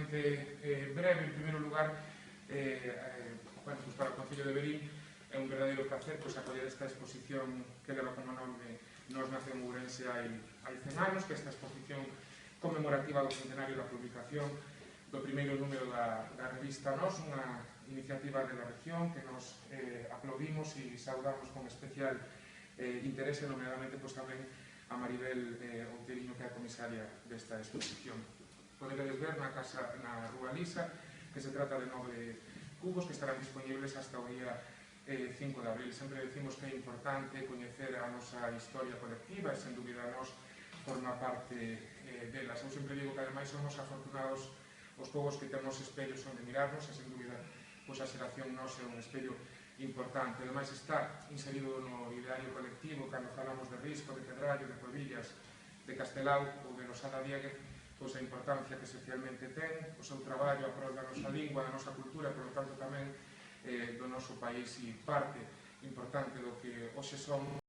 relativamente breve. En primeiro lugar, para o Concello de Verín é un verdadeiro placer acoller esta exposición que leva como nome Nós nace en Ourense hai 100 anos, que é esta exposición conmemorativa do centenario da publicación do primeiro número da revista Nós, unha iniciativa de la región que nos aplaudimos e saudamos con especial interese, nomeadamente tamén a Maribel Outeiriño, que é a comisaria desta exposición. Podedes ver na Rúa Lisa que se trata de 9 cubos que estarán disponibles hasta o día 5 de abril. Sempre decimos que é importante coñecer a nosa historia colectiva e, sen dúbida, Nós forma parte delas. Eu sempre digo que, ademais, somos afortunados os povos que temos espellos onde mirarnos e, sen dúbida, a xeración Nós é un espello importante. Ademais, está inserido no ideario colectivo cando falamos de Risco, de Pedrallo, de Covillas, de Castelao ou de Losada Dieguez, a importancia que socialmente ten, o seu traballo a prol da nosa lingua, da nosa cultura, por lo tanto tamén do noso país, e parte importante do que hoxe somos